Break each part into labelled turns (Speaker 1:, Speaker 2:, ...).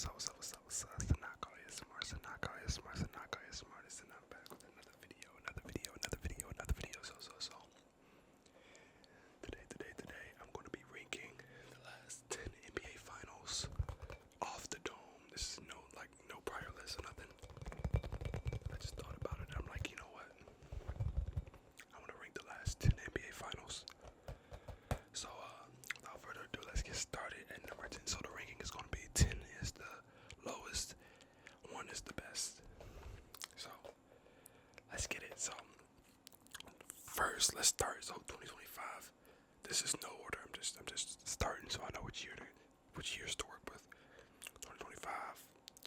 Speaker 1: what's up? Sanako ASMR, Sanako ASMR, Sanako ASMR. This and I'm back with another video. So. Today, I'm going to be ranking the last 10 NBA Finals off the dome. This is no prior list or nothing. I just thought about it. I'm like, you know what? I want to rank the last 10 NBA Finals. So, without further ado, let's get started at number 10. So the ranking is going to be 10 is the lowest, 1 is the best. So, let's get it. So, first, let's start. So, 2025. This is no order. I'm just starting so I know which years to work with. 2025,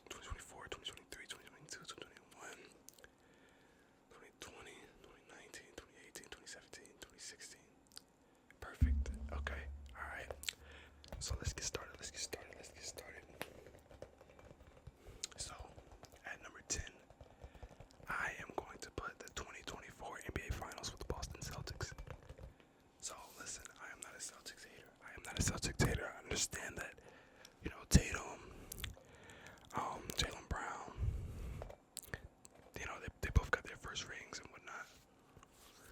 Speaker 1: 2024, 2023, 2022, 2021, 2020, 2019, 2018, 2017, 2016. Perfect. Okay. All right. So let's get started. So, at number 10, I am going to put the 2024 NBA Finals with the Boston Celtics. So, listen, I am not a Celtics hater. I understand that, Tatum, Jaylen Brown, they both got their first rings and whatnot.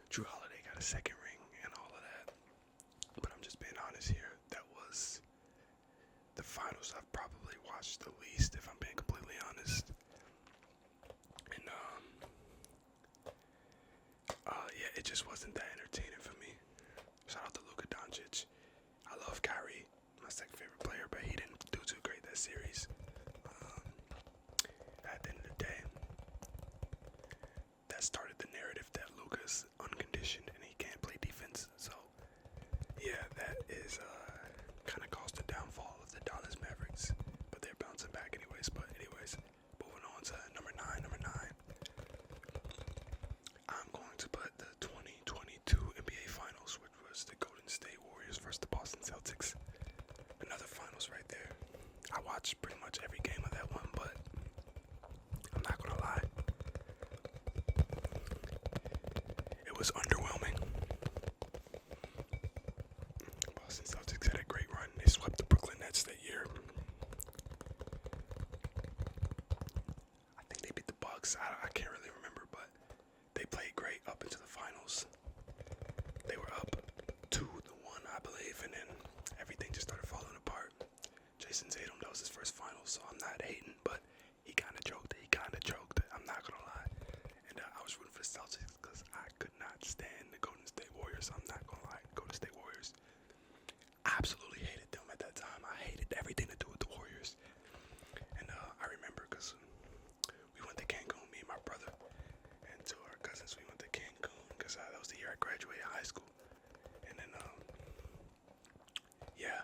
Speaker 1: Drew Holiday got a second ring and all of that. But I'm just being honest here. That was the finals I've probably watched the least, if I'm being completely honest. And yeah, it just wasn't that entertaining for me. Shout out to Luka Doncic. I love Kyrie, my second favorite player, but he didn't do too great that series. At the end of the day, that started the narrative that Luka's unconditioned and he can't play defense. So yeah, that is kind of caused the downfall of the Dallas Mavericks, but they're bouncing back anyways. But anyways, moving on to number 9. I'm going to put the 2022 NBA Finals, which was the Golden State Warriors versus the Boston Celtics. Another finals right there. I watched pretty much every game of that one, but I'm not gonna lie, it was underwhelming. Boston Celtics had a great run. They swept the Brooklyn Nets that year. I think they beat the Bucks. I can't really remember, but they played great up into the finals. They were up 2-1, I believe, and then everything just started falling apart. Jason Tatum, that was his first finals, so I'm not hating, but he kind of joked. I'm not gonna lie. And I was rooting for the Celtics because I could not stand the Golden State Warriors. I'm not gonna lie. Golden State Warriors, I absolutely hated them at that time. I hated everything to do with the Warriors. And I remember because we went to Cancun, me and my brother, and two of our cousins, we went to Cancun because that was the year I graduated high school. And then, yeah,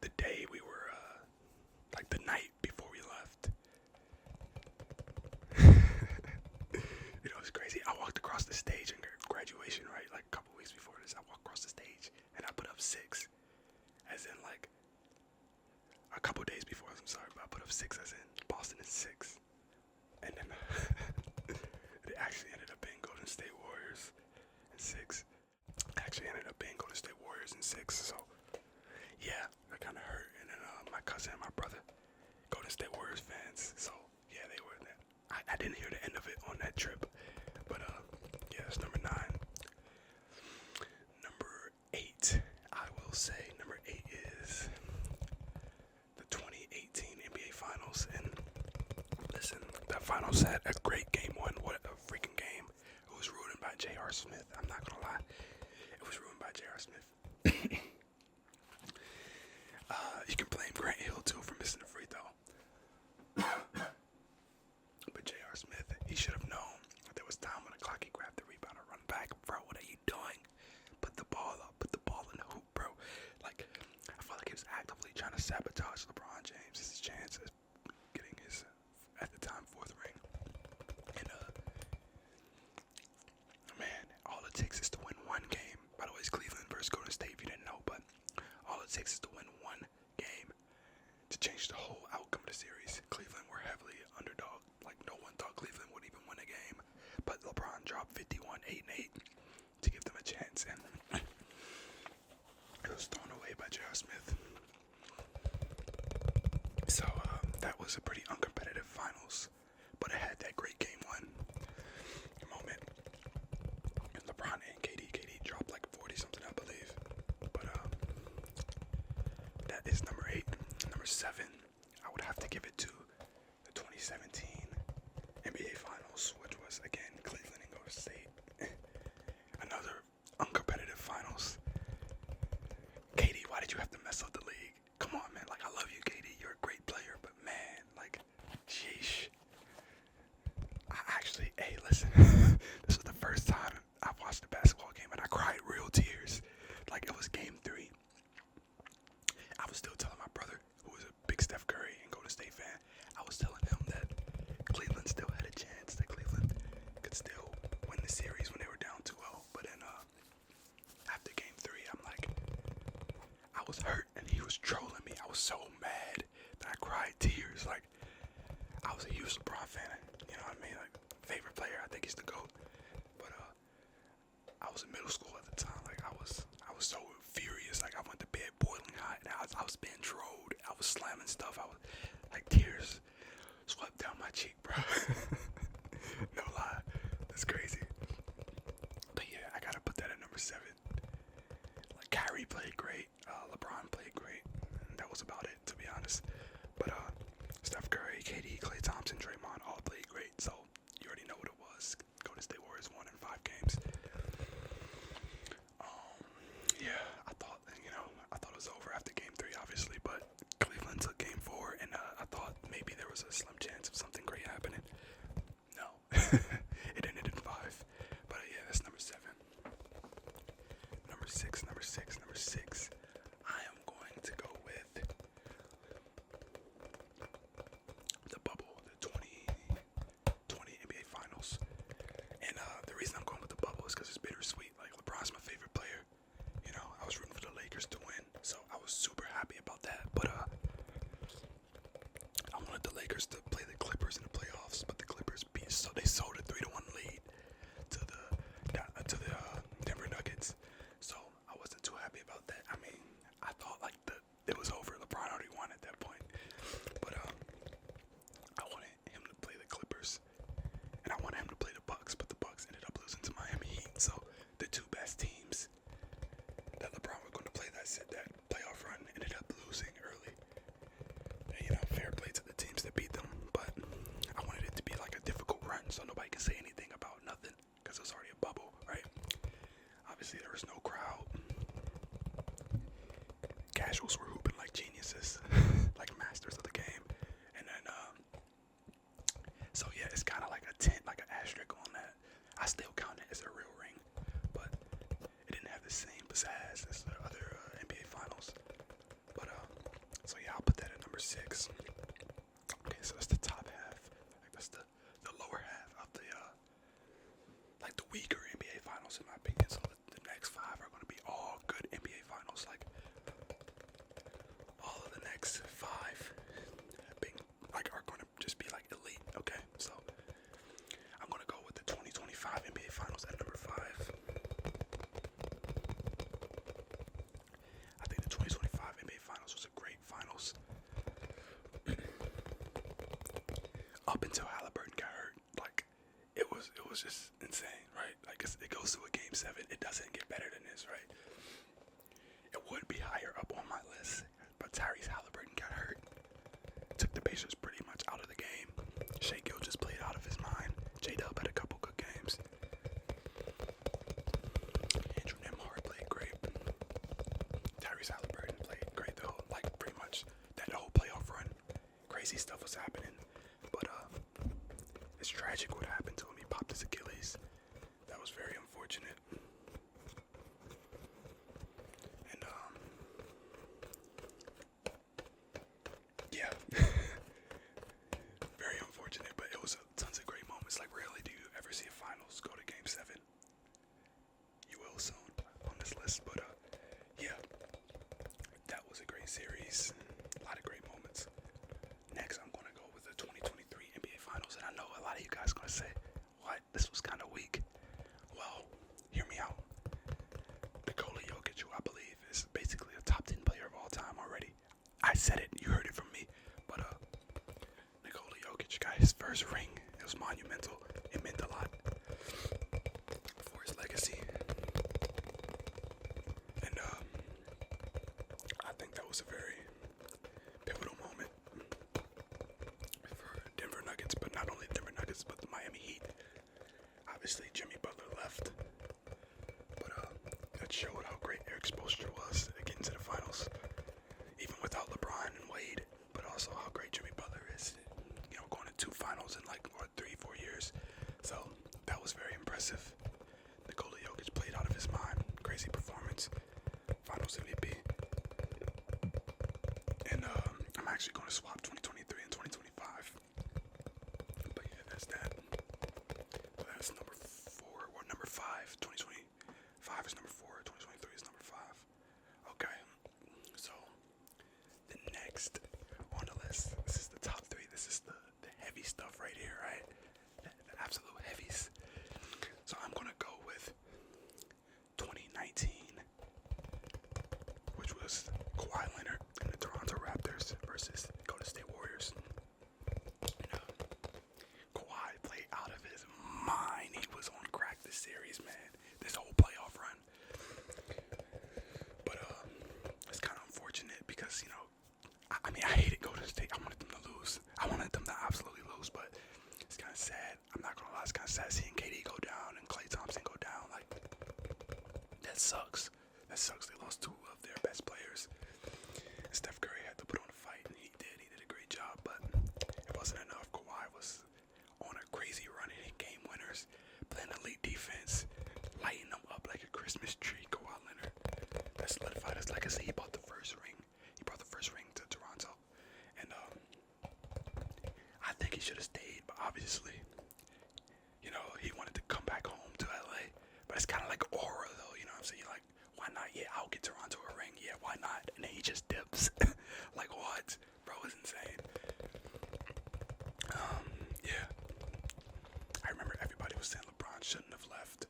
Speaker 1: the day we were, like the night before we left, it was crazy. I walked across the stage in graduation, right? Like a couple weeks before this, I walked across the stage and I put up 6, as in like a couple days before. I'm sorry, but I put up 6 as in Boston is 6, and then it actually ended up being Golden State Warriors in 6. So yeah, that kind of hurt. And then my cousin and my brother, Golden State Warriors fans. So yeah, they were there. I didn't hear the end of it on that trip, but yeah, that's number 9. Number 8, I will say number 8 is the 2018 NBA Finals. And listen, that Finals had a great game 1. What a freaking game! It was ruined by J.R. Smith. I'm not gonna lie, it was ruined by J.R. Smith. You can blame Grant Hill too for missing the free throw. But J.R. Smith, he should have known that there was time on the clock. He grabbed the rebound and run back. Bro, what are you doing? Put the ball up. Put the ball in the hoop, bro. Like, I felt like he was actively trying to sabotage LeBron James' chance of getting his, at the time, 4th ring. And, man, all it takes is to win one game. By the way, it's Cleveland versus Golden State, if you didn't know, but all it takes is to win one game to change the whole outcome of the series. Cleveland were heavily underdog. Like, no one thought Cleveland would even win a game, but LeBron dropped 51, 8 and 8 to give them a chance, and it was thrown away by J.R. Smith. So that was a pretty uncompetitive finals, but it had that great game one moment. And LeBron and KD dropped like 40 something, I believe. But that is number 8. Number 7, I would have to give it to the 2017 NBA Finals, which was again Cleveland and Golden State. Another uncompetitive finals. KD, why did you have to mess up the league? Come on, man. Like, I love you, KD. You're a great player, but man, like, sheesh. I actually, hey, listen. This was the first time I watched a basketball game and I cried real tears. Like, it was game 3. I was still telling my brother, who was a big Steph Curry and Golden State fan, I was telling him that Cleveland still had a chance, that Cleveland could still win the series when they were down 2-0. But then after game 3, I'm like, I was hurt and he was trolling me. I was so mad that I cried tears. Like, I was a huge LeBron fan, you know what I mean? Like, favorite player, I think he's the GOAT. But I was in middle school at the time. Like, I was so furious. Like, I went to bed boiling hot and I was being trolled. I was slamming stuff. I was like, tears swept down my cheek, bro. No lie, that's crazy. But yeah, I gotta put that at number 7. Like, Kyrie played great, LeBron played great, and that was about it, to be honest. But Steph Curry, KD, Klay Thompson, Draymond all played great, so you already know what it was. Golden State Warriors won in 5 games. Yeah, I thought it was over after game 3, obviously, but Cleveland took game 4, and I thought maybe there was a slim chance of something great happening. No, it ended in 5. But yeah, that's number 7. Number 6. I am going to go with the bubble, the 2020 NBA Finals. And the reason I'm going with the bubble is because it's bittersweet. Like, LeBron's my favorite player. You know, I was rooting for the Lakers to win, so I was super happy about that. But I wanted the Lakers to play the Clippers in the playoffs, but the Clippers beat, so they sold a 3-1 lead to the Denver Nuggets. So I wasn't too happy about that. I mean, I thought like it was over. LeBron already won at that point. But I wanted him to play the Clippers, and I wanted him to play the Bucks, but the Bucks ended up losing to Miami Heat. So the 2 best teams that LeBron was going to play that playoff run ended up losing early. And, you know, fair play to the teams that beat them, but I wanted it to be like a difficult run so nobody can say anything about nothing, because it was already a bubble, right? Obviously there was no crowd. Casuals were hooping like geniuses, like masters of the game. And then so yeah, it's kind of like a 10, like an asterisk on that. I still count it as a real ring, but it didn't have the same pizzazz as the other NBA Finals. But so yeah, I'll put that at number 6. Okay, so that's the top half. Like, that's the lower half of the like the weaker NBA Finals in my opinion. So the next 5 are going to be all good NBA Finals. Like, all of the next 5 being like are going to just be like elite. Okay, so I'm going to go with the 2025 NBA Finals at number 5. I think the 2025 NBA Finals was a great finals. Up until Halliburton got hurt, like it was just insane, right? Like, it goes to a game 7. It doesn't get better than this, right? It would be higher up on my list, but Tyrese Halliburton got hurt. Took the Pacers pretty much out of the game. Shai Gilgeous played out of his mind. J-Dub had a couple good games. Andrew Nembhard played great. Tyrese Halliburton played great though. Like, pretty much that whole playoff run. Crazy stuff was happening. But it's tragic what happened to him. He popped his Achilles. That was very unfortunate. And yeah. Very unfortunate, but it was tons of great moments. Like, rarely do you ever see a finals go to game 7. You will soon on this list, but yeah, that was a great series. A lot of great moments. Next, I'm going to go with the 2023 NBA Finals, and I know a lot of you guys are going to say, what? This was kind of weak. Well, here first ring. It was monumental. It meant a lot for his legacy. And I think that was a very pivotal moment for Denver Nuggets, but not only Denver Nuggets, but the Miami Heat. Obviously, Jimmy Butler left, but that showed how great Eric Spoelstra was getting to the finals, even without LeBron and Wade, but also how great Jimmy Butler is, going to 2 finals in like, 3-4 years. So that was very impressive. Nikola Jokic played out of his mind. Crazy performance. Finals MVP. And I'm actually going to swap 2023 and 2025. But yeah, that's that. That's number 4 or number 5. 2025 is number 4. 2023 is number 5. Okay. So the next on the list. This is the top 3. This is the heavy stuff right here, right? The absolute heavies. So I'm gonna go with 2019, which was Kawhi Leonard and the Toronto Raptors versus Golden State Warriors. Kawhi played out of his mind. He was on crack this series, man. This whole playoff run. But it's kind of unfortunate because I mean, I hated Golden State. I wanted them to lose. I wanted them to absolutely lose, but it's kind of sad. I'm not gonna lie, it's kind of sad seeing KD go down and Klay Thompson go down. Like, that sucks. That sucks. They lost 2 of their best players. And Steph Curry had to put on a fight, and he did. He did a great job, but it wasn't enough. Kawhi was on a crazy run, hitting game winners, playing elite defense, lighting them up like a Christmas tree. Kawhi Leonard. That solidified his legacy. He bought the first ring. He brought the first ring to Toronto. And I think he should have stayed, but obviously, he wanted to come back home to LA. But it's kind of like aura, though, you know what I'm saying? You're like, why not? Yeah, I'll get Toronto a ring. Yeah, why not? And then he just dips. Like, what? Bro, it's insane. Yeah. I remember everybody was saying LeBron shouldn't have left.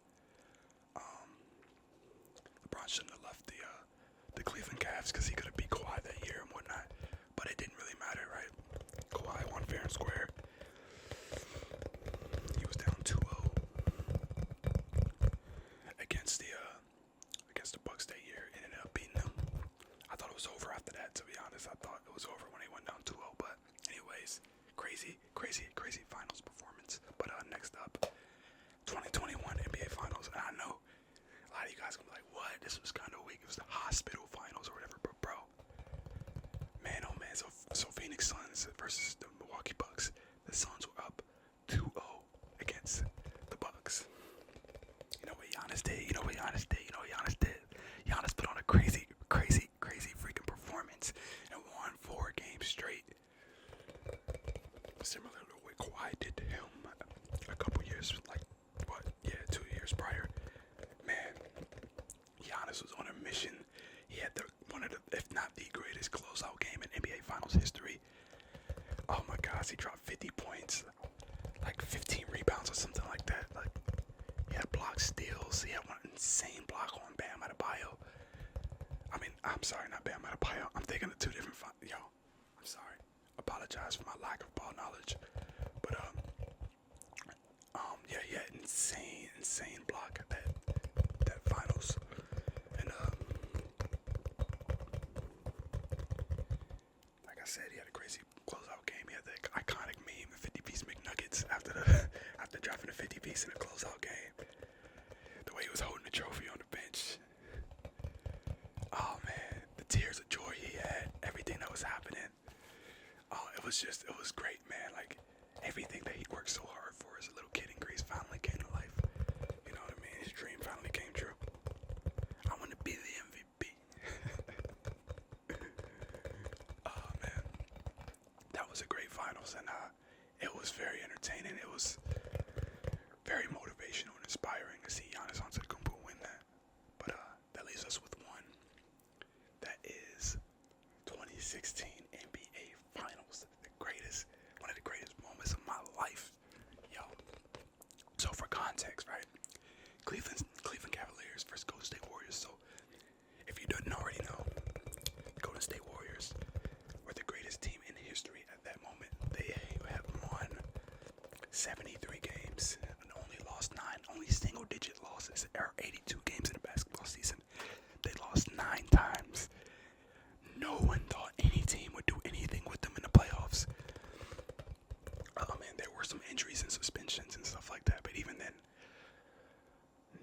Speaker 1: LeBron shouldn't have left the Cleveland Cavs because he could have beat Kawhi that year and whatnot. But it didn't really matter, right? Kawhi won fair and square. He was down 2-0 against the Bucks that year. It ended up beating them. I thought it was over after that, to be honest. I thought it was over when he went down 2-0. But anyways, crazy finals performance. But next up, 2021 NBA Finals. And I know a lot of you guys gonna be like, what? This was kind of weak. It was the hospital finals or whatever. But bro, man, oh man. So Phoenix Suns versus the Milwaukee Bucks. The Suns were up 2-0 against the Bucks. You know what Giannis did? Giannis put on a crazy freaking performance and won 4 games straight. Similar to what Kawhi did to him a couple years, 2 years prior. Man, Giannis was on a mission. He had one of the, if not the greatest closeout game in NBA Finals history. Oh my gosh, he dropped 50 points, like 15 rebounds or something like that. Like, he had block steals. He had one insane block on Bam Adebayo. I mean, I'm sorry, not Bam Adebayo. I'm thinking of 2 different I'm sorry. Apologize for my lack of ball knowledge. But yeah, he had insane block at that finals. And like I said, he had a crazy closeout game. He had the iconic meme, the 50-piece McNuggets after dropping the 50-piece in a closeout game. The way he was holding the trophy on the bench. Oh man, the tears of joy he had, everything that was happening. Oh, it was great, man. Like, everything that he worked so hard for as a little kid in Greece finally came to life. You know what I mean? His dream finally came true. I want to be the MVP. Oh man, that was a great finals, and it was very entertaining. It was very motivational and inspiring to see Giannis Antetokounmpo win that. But that leaves us with one. That is 2016 NBA Finals. One of the greatest moments of my life. Yo. So for context, right? Cleveland Cavaliers versus Golden State Warriors. So if you didn't already know, the Golden State Warriors were the greatest team in history at that moment. They have won 73 games and only lost 9. Only single-digit losses. There are 82 games in a basketball season. They lost 9 times. No one thought any team would do anything with them in the playoffs. Oh man, there were some injuries and suspensions and stuff like that, but even then,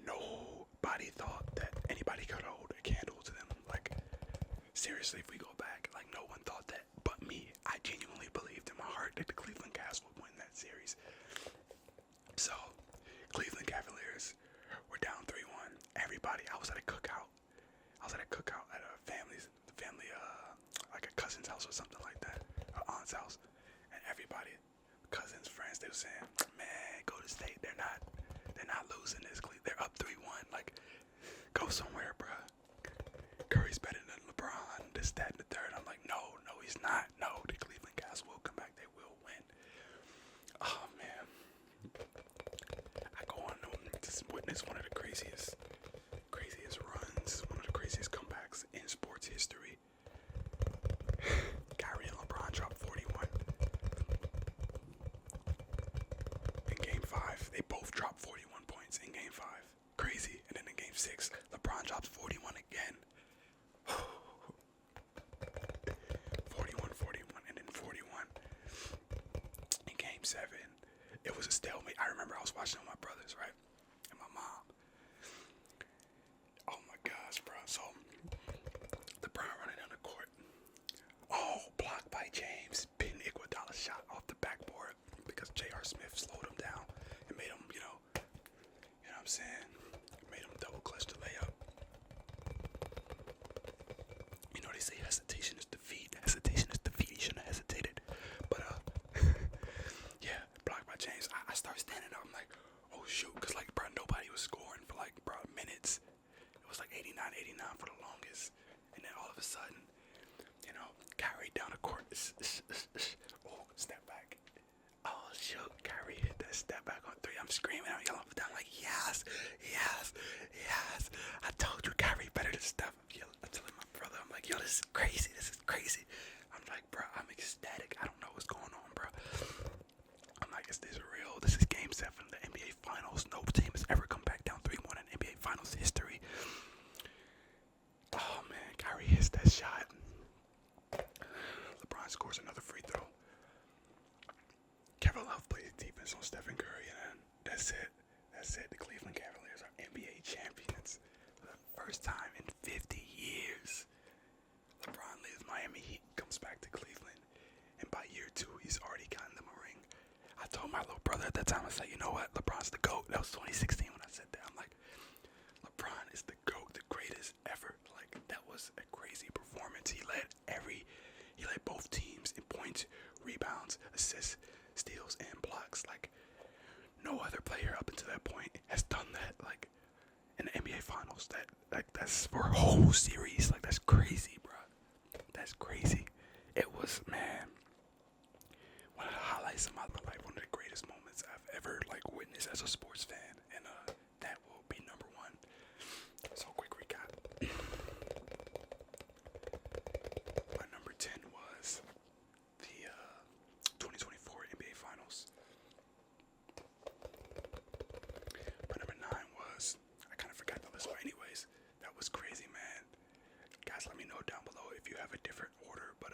Speaker 1: nobody thought that anybody could hold a candle to them. Like, seriously, if we go back, like, no one thought that but me. I genuinely believed in my heart that the Cleveland Cavs would win that series. So, Cleveland Cavaliers were down 3-1. Everybody, I was at a cookout. At a family, like a cousin's house or something like that, or aunt's house, and everybody, cousins, friends, they were saying, "Man, go to state. They're not losing this. They're up 3-1. Like, go somewhere, bruh. Curry's better than LeBron. This, that, and the third." I'm like, no, he's not. No, the Cleveland Cavs will come back. They will win. Oh man, I go on to witness one of the craziest runs, one of the craziest comebacks in sports history. Kyrie and LeBron dropped 41 in Game 5. They both dropped 41 points in Game 5. Crazy. And then in Game 6, LeBron drops 41 again. 41, and then 41 in Game 7. It was a stalemate. I remember I was watching with my brothers, right? And my mom. Oh my gosh, bro. So, LeBron running down the court. Oh, blocked by James. Pin Iguodala shot off the backboard because J.R. Smith slowed him down and made him, you know what I'm saying? Made him double clutch the layup. You know, they say hesitation is defeat. He shouldn't have hesitated. But, yeah, blocked by James. I started standing up. I'm like, oh shoot, because, like, bro, nobody was scoring for, like, bro, minutes. It was like 89 for the longest. And then all of a sudden, you know, Kyrie down the court. Oh, step back. Oh shoot, Kyrie hit that step back on 3. I'm screaming, I'm yelling up and down like, yes. I told you Kyrie better than Steph. I'm telling my brother, I'm like, yo, this is crazy. I'm like, bro, I'm ecstatic. I don't know what's going on, bro. I'm like, is this real? This is Game 7 of the NBA Finals. No team has ever come back down 3-1 in NBA Finals history. Oh man, Kyrie hits that shot. LeBron scores another free throw. Kevin Love plays defense on Stephen Curry, and that's it. The Cleveland Cavaliers are NBA champions for the first time in 50 years. LeBron leaves Miami Heat, comes back to Cleveland, and by year 2, he's already gotten them a ring. I told my little brother at that time, I said, you know what, LeBron's the GOAT. That was 2016 when I said that. I'm like, LeBron is the GOAT, the greatest ever. Like, that was a crazy performance. He led both teams in points, rebounds, assists, steals, and blocks. Like, no other player up until that point has done that, like, in the NBA Finals. That's for a whole series. Like, that's crazy, bro. That's crazy. It was, man, one of the highlights of my life, one of the greatest moments I've ever, like, witnessed as a sports fan, and that will be number 1. So, quick recap. My number 10 was the 2024 NBA Finals. My number 9 was, I kind of forgot the list, but anyways, that was crazy, man. Guys, let me know down below if you have a different order, but